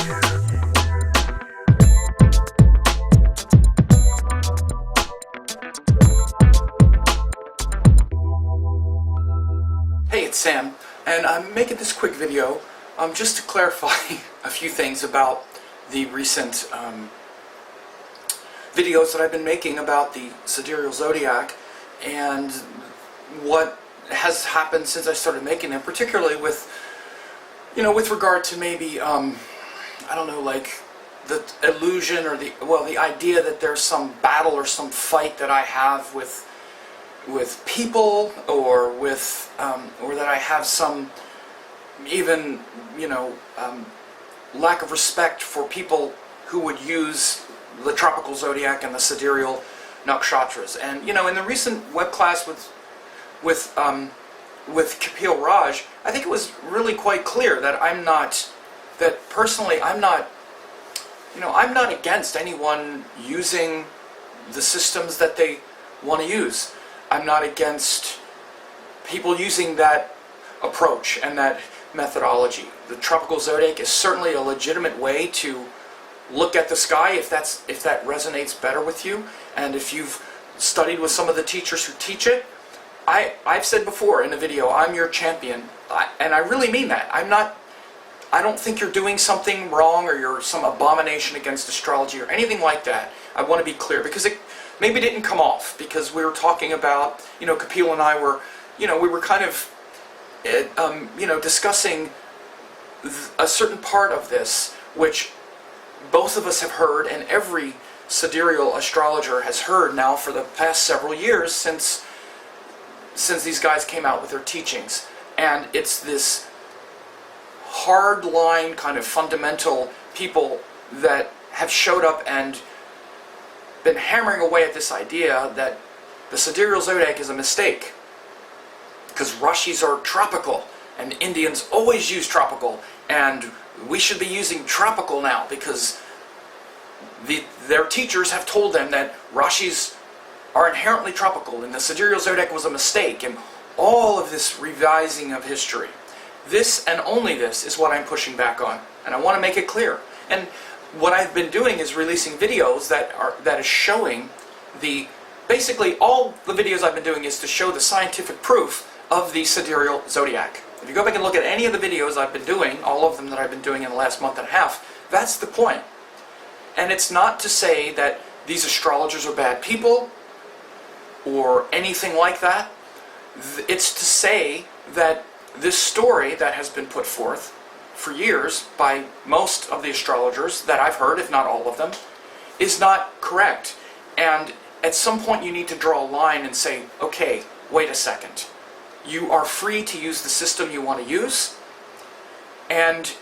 Hey, it's Sam, and I'm making this quick video just to clarify a few things about the recent videos that I've been making about the Sidereal Zodiac and what has happened since I started making them, particularly with, with regard to maybe, I don't know, like the illusion or the idea that there's some battle or some fight that I have with people, or with or that I have some even lack of respect for people who would use the tropical zodiac and the sidereal nakshatras. And in the recent web class with Kapil Raj, I think it was really quite clear that personally I'm not against anyone using the systems that they want to use. I'm not against people using that approach and that methodology. The tropical zodiac is certainly a legitimate way to look at the sky if that resonates better with you, and if you've studied with some of the teachers who teach it. I've said before in a video, I'm your champion, and I really mean that. I don't think you're doing something wrong or you're some abomination against astrology or anything like that. I want to be clear, because it maybe didn't come off, because we were talking about, Kapil and I were, we were kind of, discussing a certain part of this, which both of us have heard, and every sidereal astrologer has heard now for the past several years since these guys came out with their teachings. And it's this hard line kind of fundamental people that have showed up and been hammering away at this idea that the sidereal zodiac is a mistake, because Rashis are tropical, and Indians always use tropical, and we should be using tropical now because their teachers have told them that Rashis are inherently tropical and the sidereal zodiac was a mistake, and all of this revising of history. This and only this is what I'm pushing back on, and I want to make it clear. And what I've been doing is releasing videos that is showing basically all the videos I've been doing is to show the scientific proof of the sidereal zodiac. If you go back and look at any of the videos I've been doing, all of them that I've been doing in the last month and a half, that's the point. And it's not to say that these astrologers are bad people or anything like that. It's to say that this story that has been put forth for years by most of the astrologers that I've heard, if not all of them, is not correct. And at some point you need to draw a line and say, okay, wait a second. You are free to use the system you want to use, and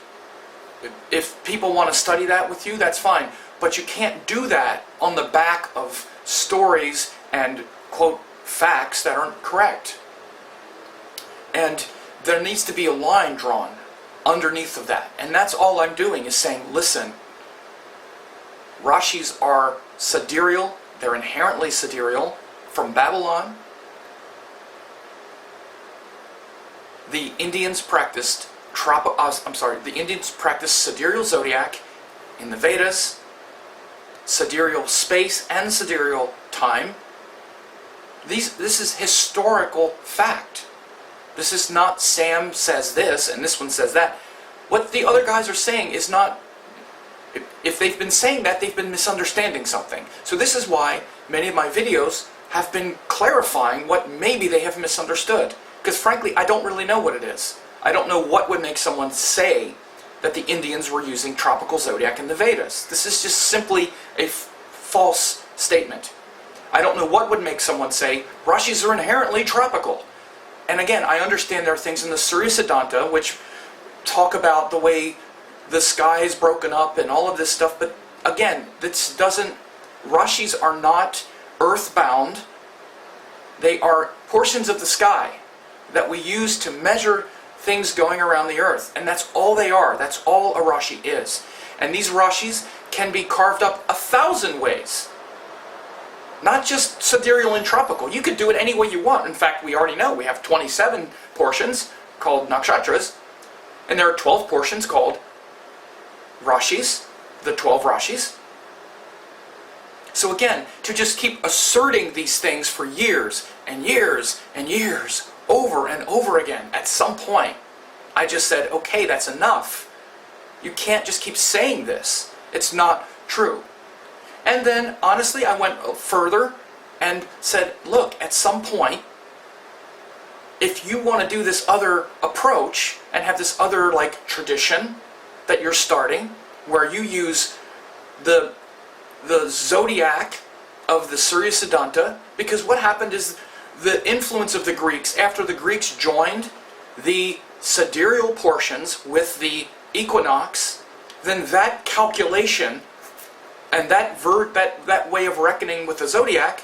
if people want to study that with you, that's fine. But you can't do that on the back of stories and, quote, facts that aren't correct. And there needs to be a line drawn underneath of that. And that's all I'm doing, is saying, listen, Rashis are sidereal, they're inherently sidereal from Babylon. The Indians practiced sidereal zodiac in the Vedas, sidereal space and sidereal time. This is historical fact. This is not Sam says this and this one says that. What the other guys are saying is not, if they've been saying that, they've been misunderstanding something. So this is why many of my videos have been clarifying what maybe they have misunderstood. Because frankly, I don't really know what it is. I don't know what would make someone say that the Indians were using tropical zodiac in the Vedas. This is just simply a false statement. I don't know what would make someone say Rashis are inherently tropical. And again, I understand there are things in the Surya Siddhanta which talk about the way the sky is broken up and all of this stuff, but again, Rashis are not earthbound. They are portions of the sky that we use to measure things going around the earth, and that's all they are. That's all a Rashi is. And these Rashis can be carved up 1,000 ways. Not just sidereal and tropical. You could do it any way you want. In fact, we already know we have 27 portions called nakshatras, and there are 12 portions called Rashis, the 12 Rashis. So again, to just keep asserting these things for years and years and years, over and over again, at some point, I just said, okay, that's enough. You can't just keep saying this. It's not true. And then, honestly, I went further and said, look, at some point, if you want to do this other approach and have this other like tradition that you're starting, where you use the Zodiac of the Surya Siddhanta, because what happened is the influence of the Greeks, after the Greeks joined the sidereal portions with the equinox, then that calculation and that way of reckoning with the Zodiac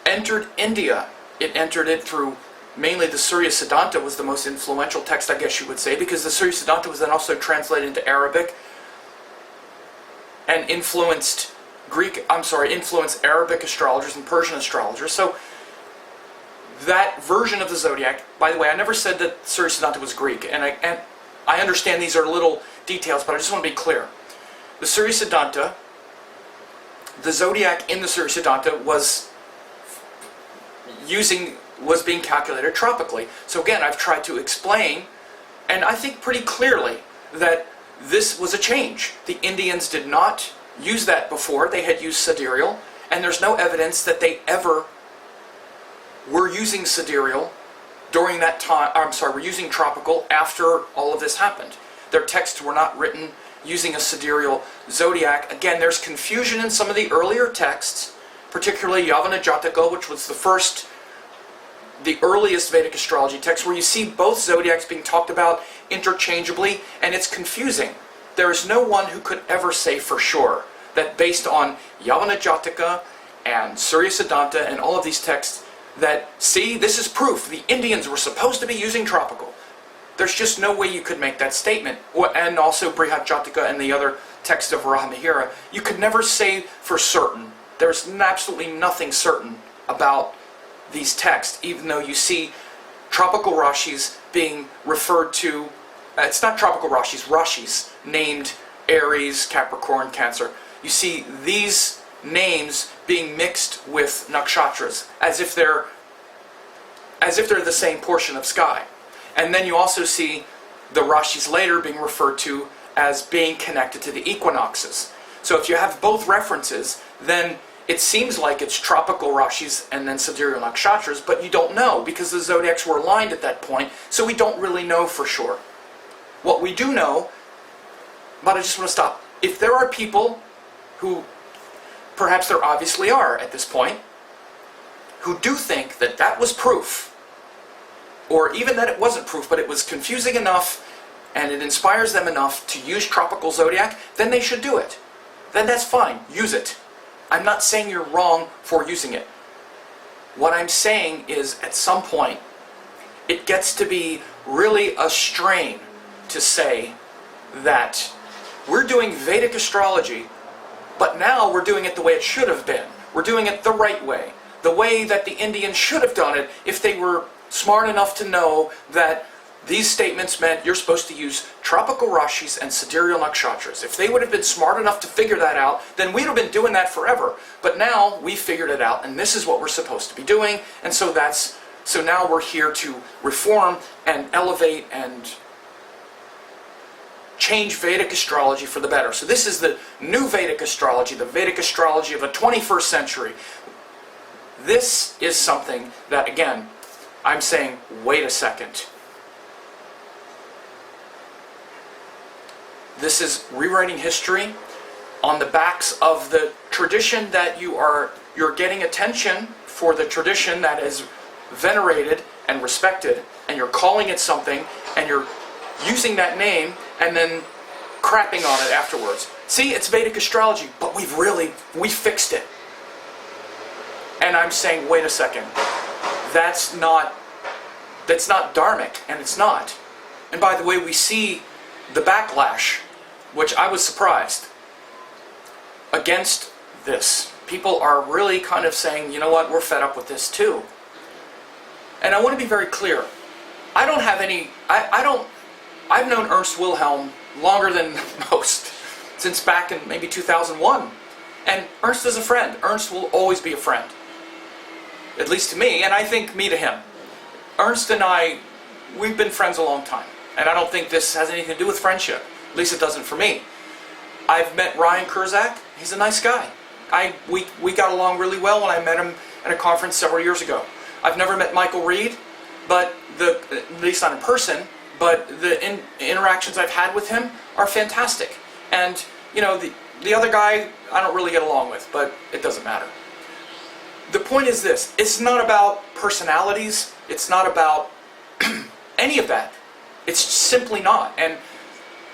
entered India. It entered it through mainly the Surya Siddhanta was the most influential text, I guess you would say, because the Surya Siddhanta was then also translated into Arabic and influenced Arabic astrologers and Persian astrologers. So that version of the Zodiac, by the way, I never said that Surya Siddhanta was Greek, and I understand these are little details, but I just want to be clear. The Surya Siddhanta, the Zodiac in the Surya Siddhanta was being calculated tropically. So again, I've tried to explain, and I think pretty clearly, that this was a change. The Indians did not use that before. They had used sidereal, and there's no evidence that they ever were using sidereal during that time. Were using tropical after all of this happened. Their texts were not written using a sidereal zodiac. Again, there's confusion in some of the earlier texts, particularly Yavana Jataka, which was the earliest Vedic astrology text, where you see both zodiacs being talked about interchangeably, and it's confusing. There is no one who could ever say for sure that based on Yavana Jataka and Surya Siddhanta and all of these texts that, see, this is proof the Indians were supposed to be using tropical. There's just no way you could make that statement. And also Brihat Jataka and the other text of Varahamihira, you could never say for certain. There's absolutely nothing certain about these texts, even though you see tropical Rashis being referred to. It's not tropical Rashis, Rashis named Aries, Capricorn, Cancer. You see these names being mixed with nakshatras, as if they're the same portion of sky. And then you also see the Rashis later being referred to as being connected to the equinoxes. So if you have both references, then it seems like it's tropical Rashis and then sidereal nakshatras, but you don't know because the zodiacs were aligned at that point, so we don't really know for sure. What we do know, but I just want to stop. If there are people who, perhaps there obviously are at this point, who do think that that was proof, or even that it wasn't proof, but it was confusing enough and it inspires them enough to use tropical zodiac, then they should do it. Then that's fine, use it. I'm not saying you're wrong for using it. What I'm saying is, at some point, it gets to be really a strain to say that we're doing Vedic astrology, but now we're doing it the way it should have been. We're doing it the right way. The way that the Indians should have done it if they were smart enough to know that these statements meant you're supposed to use tropical Rashis and sidereal nakshatras. If they would have been smart enough to figure that out, then we'd have been doing that forever. But now we figured it out, and this is what we're supposed to be doing, and so now we're here to reform and elevate and change Vedic astrology for the better. So this is the new Vedic astrology, the Vedic astrology of the 21st century. This is something that, again, I'm saying, wait a second. This is rewriting history on the backs of the tradition that you're getting attention for, the tradition that is venerated and respected, and you're calling it something, and you're using that name and then crapping on it afterwards. See, it's Vedic astrology, but we fixed it. And I'm saying, wait a second, that's not dharmic, and it's not. And by the way, we see the backlash, which I was surprised, against this. People are really kind of saying, you know what, we're fed up with this too. And I want to be very clear. I don't have any, I've known Ernst Wilhelm longer than most. since back in maybe 2001. And Ernst is a friend. Ernst will always be a friend. At least to me, and I think me to him. Ernst and I, we've been friends a long time. And I don't think this has anything to do with friendship. At least it doesn't for me. I've met Ryan Kurzak. He's a nice guy. We got along really well when I met him at a conference several years ago. I've never met Michael Reed, but at least not in person, but the interactions I've had with him are fantastic. And, you know, the other guy I don't really get along with, but it doesn't matter. The point is this: it's not about personalities, it's not about any of that. It's simply not. And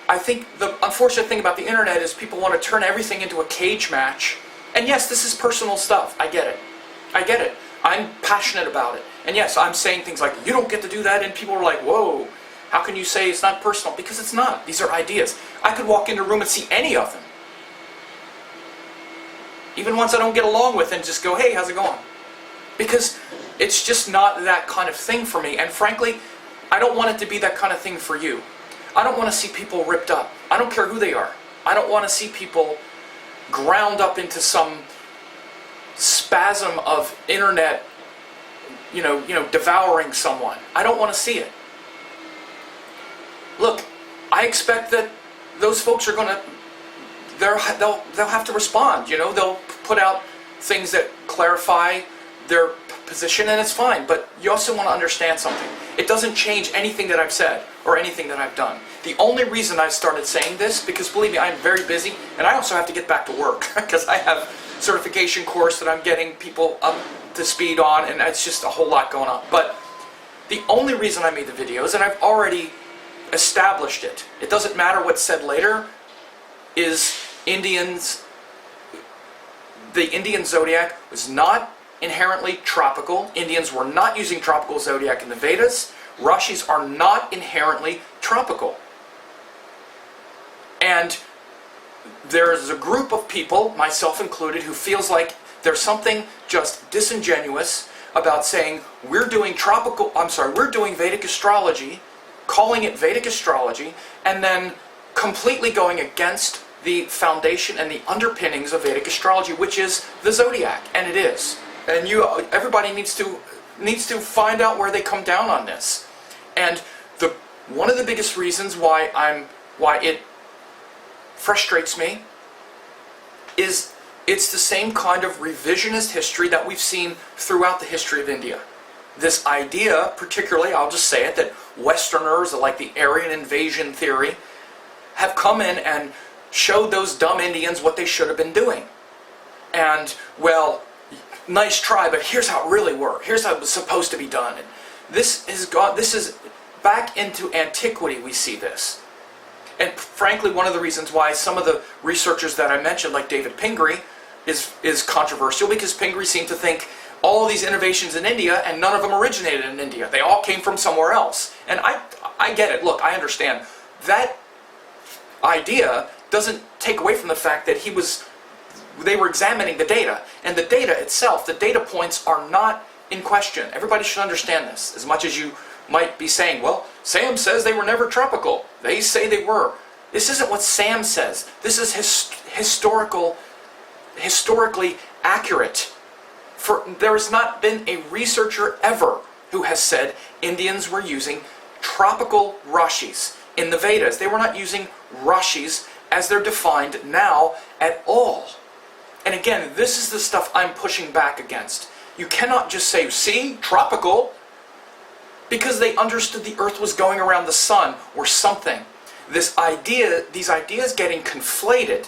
I think the unfortunate thing about the internet is people want to turn everything into a cage match. And yes, this is personal stuff. I get it. I get it. I'm passionate about it. And yes, I'm saying things like, you don't get to do that, and people are like, whoa, how can you say it's not personal? Because it's not. These are ideas. I could walk into a room and see any of them. Even ones I don't get along with, and just go, hey, how's it going? Because it's just not that kind of thing for me. And frankly, I don't want it to be that kind of thing for you. I don't want to see people ripped up. I don't care who they are. I don't want to see people ground up into some spasm of internet, you know, devouring someone. I don't want to see it. Look, I expect that those folks are going to, they'll have to respond. You know, they'll put out things that clarify their position, and it's fine. But you also want to understand something. It doesn't change anything that I've said or anything that I've done. The only reason I started saying this, because believe me, I'm very busy, and I also have to get back to work because I have certification course that I'm getting people up to speed on, and it's just a whole lot going on. But the only reason I made the videos, and I've already established it, it doesn't matter what's said later, is the Indian zodiac was not inherently tropical. Indians were not using tropical zodiac in the Vedas. Rashis are not inherently tropical. And there's a group of people, myself included, who feels like there's something just disingenuous about saying we're doing Vedic astrology, calling it Vedic astrology, and then completely going against the foundation and the underpinnings of Vedic astrology, which is the zodiac, and it is. And everybody needs to find out where they come down on this. And one of the biggest reasons why it frustrates me is it's the same kind of revisionist history that we've seen throughout the history of India. This idea, particularly, I'll just say it, that Westerners, like the Aryan invasion theory, have come in and showed those dumb Indians what they should have been doing. And, well, nice try, but here's how it really worked. Here's how it was supposed to be done. And this is back into antiquity we see this. And frankly, one of the reasons why some of the researchers that I mentioned, like David Pingree, is controversial, because Pingree seemed to think all of these innovations in India, and none of them originated in India. They all came from somewhere else. And I get it. Look, I understand. That idea doesn't take away from the fact that they were examining the data. And the data itself, the data points are not in question. Everybody should understand this. As much as you might be saying, well, Sam says they were never tropical. They say they were. This isn't what Sam says. This is historically accurate. There has not been a researcher ever who has said Indians were using tropical Rashis in the Vedas. They were not using Rashis as they're defined now at all. And again, this is the stuff I'm pushing back against. You cannot just say, see, tropical, because they understood the earth was going around the sun or something. These ideas getting conflated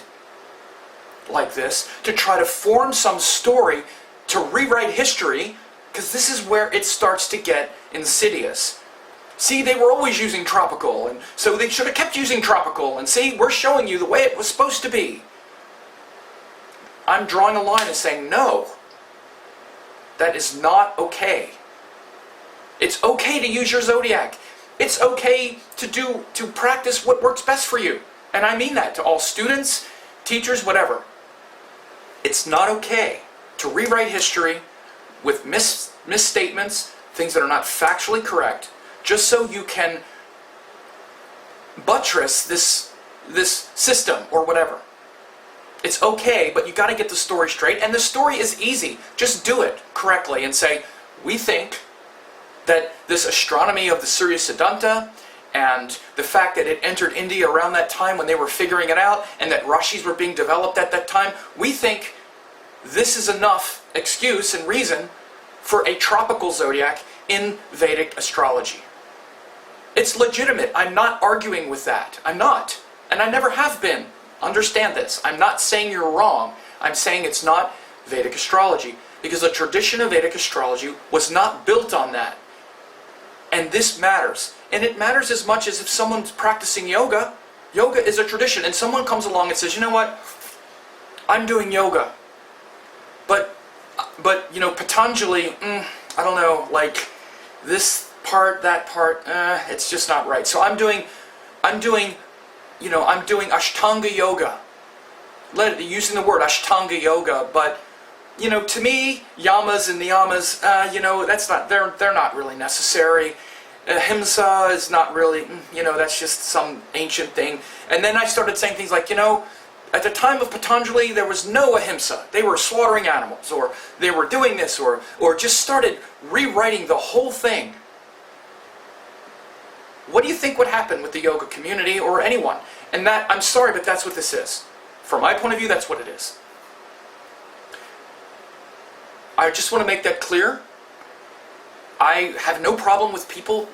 like this to try to form some story to rewrite history, because this is where it starts to get insidious. See, they were always using tropical, and so they should have kept using tropical, and see, we're showing you the way it was supposed to be. I'm drawing a line and saying, no, that is not okay. It's okay to use your zodiac. It's okay to practice what works best for you. And I mean that to all students, teachers, whatever. It's not okay to rewrite history with misstatements, things that are not factually correct, just so you can buttress this system or whatever. It's okay, but you got to get the story straight. And the story is easy. Just do it correctly and say, we think that this astronomy of the Sirius Sedanta and the fact that it entered India around that time when they were figuring it out, and that Rashis were being developed at that time, we think this is enough excuse and reason for a tropical zodiac in Vedic astrology. It's legitimate. I'm not arguing with that. I'm not. And I never have been. Understand this. I'm not saying you're wrong. I'm saying it's not Vedic astrology, because the tradition of Vedic astrology was not built on that. And this matters. And it matters as much as if someone's practicing yoga. Yoga is a tradition, and someone comes along and says, you know what? I'm doing yoga. But you know, Patanjali, I don't know, like this part, that part, it's just not right. So I'm doing Ashtanga yoga. Using the word Ashtanga yoga, but you know, to me, yamas and niyamas, that's not, they're not really necessary. Ahimsa is not really, that's just some ancient thing. And then I started saying things like, at the time of Patanjali, there was no ahimsa. They were slaughtering animals, or they were doing this, or just started rewriting the whole thing. What do you think would happen with the yoga community or anyone? And that, I'm sorry, but that's what this is. From my point of view, that's what it is. I just want to make that clear. I have no problem with people,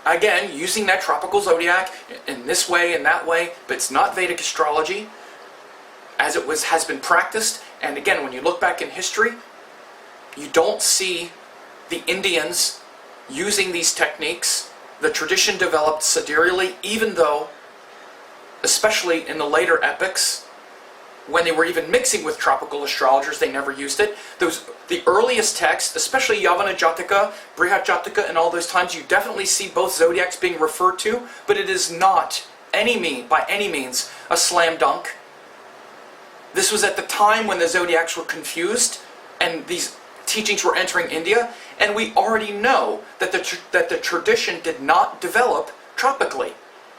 again, using that tropical zodiac in this way and that way, but it's not Vedic astrology as it has been practiced. And again, when you look back in history, you don't see the Indians using these techniques. The tradition developed sidereally, even though, especially in the later epics, when they were even mixing with tropical astrologers, they never used it. The earliest texts, especially Yavana Jataka, Brihat Jataka, and all those times, you definitely see both zodiacs being referred to, but it is not by any means a slam dunk. This was at the time when the zodiacs were confused, and these teachings were entering India, and we already know that the tradition did not develop tropically,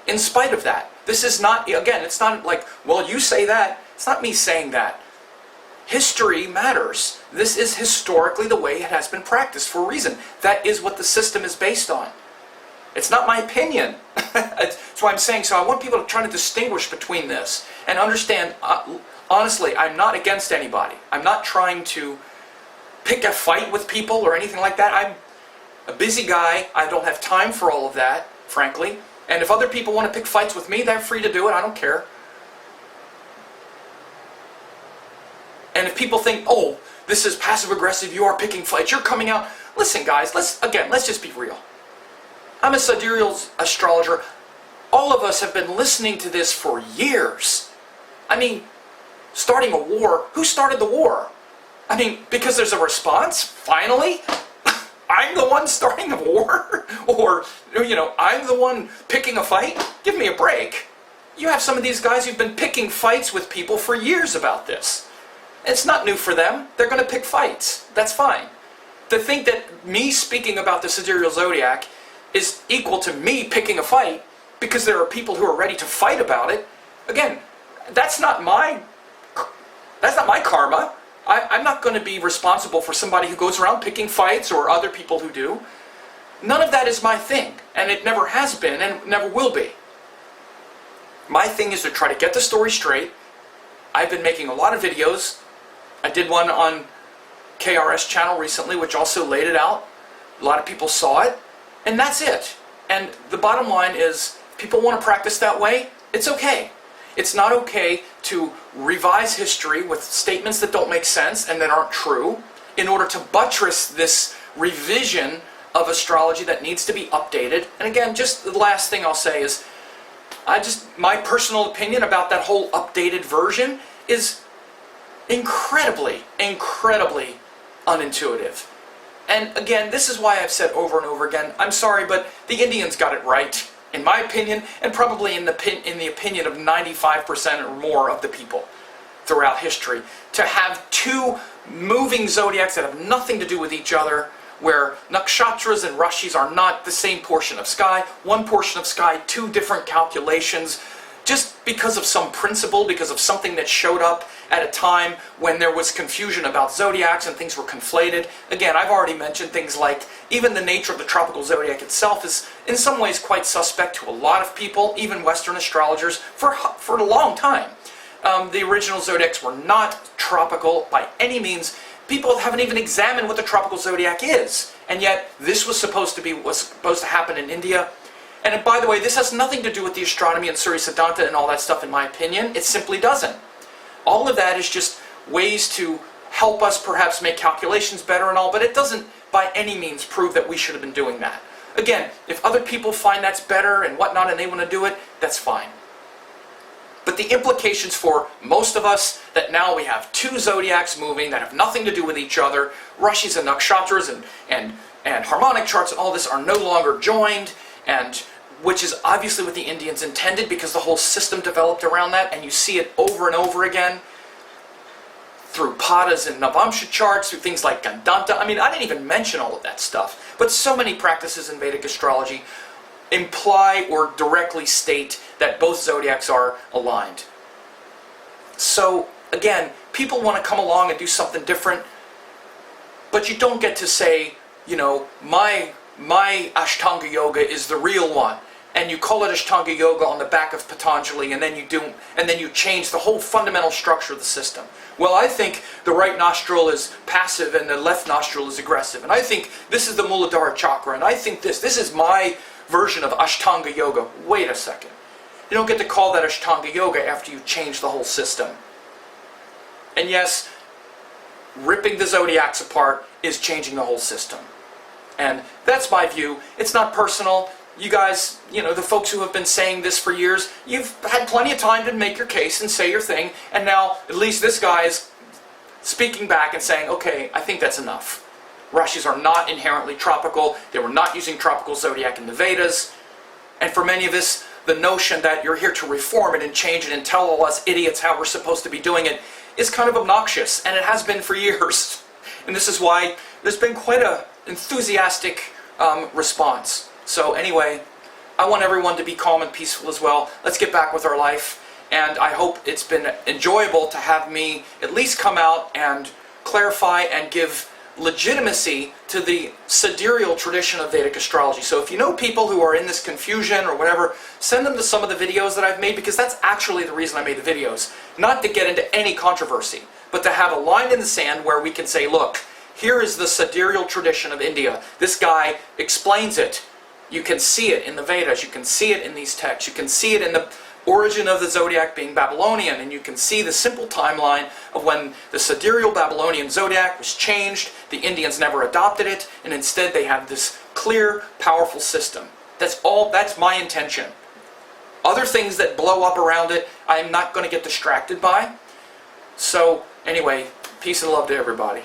in spite of that. This is not, again, it's not like, well, you say that. It's not me saying that. History matters. This is historically the way it has been practiced for a reason. That is what the system is based on. It's not my opinion. That's why I'm saying, so I want people to try to distinguish between this and understand, honestly, I'm not against anybody. I'm not trying to pick a fight with people or anything like that. I'm a busy guy. I don't have time for all of that, frankly. And if other people want to pick fights with me, they're free to do it. I don't care. And if people think, oh, this is passive-aggressive, you are picking fights, you're coming out. Listen, guys, let's just be real. I'm a Sidereal astrologer. All of us have been listening to this for years. I mean, starting a war, who started the war? I mean, because there's a response, finally? I'm the one starting the war? Or, I'm the one picking a fight? Give me a break. You have some of these guys who've been picking fights with people for years about this. It's not new for them. They're going to pick fights. That's fine. To think that me speaking about the Sidereal Zodiac is equal to me picking a fight because there are people who are ready to fight about it, again, that's not my karma. I'm not going to be responsible for somebody who goes around picking fights or other people who do. None of that is my thing, and it never has been and never will be. My thing is to try to get the story straight. I've been making a lot of videos. I did one on KRS channel recently, which also laid it out. A lot of people saw it, and that's it. And the bottom line is, if people want to practice that way, it's okay. It's not okay to revise history with statements that don't make sense and that aren't true in order to buttress this revision of astrology that needs to be updated. And again, just the last thing I'll say is, my personal opinion about that whole updated version is incredibly, incredibly unintuitive. And again, this is why I've said over and over again, I'm sorry, but the Indians got it right, in my opinion, and probably in the opinion of 95% or more of the people throughout history. To have two moving zodiacs that have nothing to do with each other, where nakshatras and rashis are not the same portion of sky, one portion of sky, two different calculations, just because of some principle, because of something that showed up at a time when there was confusion about zodiacs and things were conflated. Again, I've already mentioned things like even the nature of the tropical zodiac itself is in some ways quite suspect to a lot of people, even Western astrologers, for a long time. The original zodiacs were not tropical by any means. People haven't even examined what the tropical zodiac is, and yet this was supposed to happen in India. And by the way, this has nothing to do with the astronomy and Surya Siddhanta and all that stuff, in my opinion. It simply doesn't. All of that is just ways to help us perhaps make calculations better and all, but it doesn't by any means prove that we should have been doing that. Again, if other people find that's better and whatnot and they want to do it, that's fine. But the implications for most of us, that now we have two zodiacs moving that have nothing to do with each other, Rashis and nakshatras and harmonic charts and all this are no longer joined, and which is obviously what the Indians intended because the whole system developed around that, and you see it over and over again through padas and navamsha charts, through things like Gandanta. I mean, I didn't even mention all of that stuff, but so many practices in Vedic astrology imply or directly state that both zodiacs are aligned. So again, people want to come along and do something different, but you don't get to say, you know, my Ashtanga Yoga is the real one, and you call it Ashtanga Yoga on the back of Patanjali, and then you change the whole fundamental structure of the system. Well, I think the right nostril is passive and the left nostril is aggressive, and I think this is the Muladhara chakra, and I think this is my version of Ashtanga Yoga. Wait a second. You don't get to call that Ashtanga Yoga after you change the whole system. And yes, ripping the zodiacs apart is changing the whole system. And that's my view. It's not personal. You guys, you know, the folks who have been saying this for years, you've had plenty of time to make your case and say your thing, and now at least this guy is speaking back and saying, okay, I think that's enough. Rashis are not inherently tropical. They were not using tropical zodiac in the Vedas. And for many of us, the notion that you're here to reform it and change it and tell all us idiots how we're supposed to be doing it is kind of obnoxious, and it has been for years. And this is why there's been quite an enthusiastic response. So anyway, I want everyone to be calm and peaceful as well. Let's get back with our life, and I hope it's been enjoyable to have me at least come out and clarify and give legitimacy to the sidereal tradition of Vedic astrology. So if you know people who are in this confusion or whatever, send them to some of the videos that I've made, because that's actually the reason I made the videos. Not to get into any controversy, but to have a line in the sand where we can say, look, here is the sidereal tradition of India. This guy explains it. You can see it in the Vedas, you can see it in these texts, you can see it in the origin of the zodiac being Babylonian, and you can see the simple timeline of when the sidereal Babylonian zodiac was changed. The Indians never adopted it, and instead they have this clear, powerful system. That's my intention. Other things that blow up around it, I'm not going to get distracted by. So anyway, peace and love to everybody.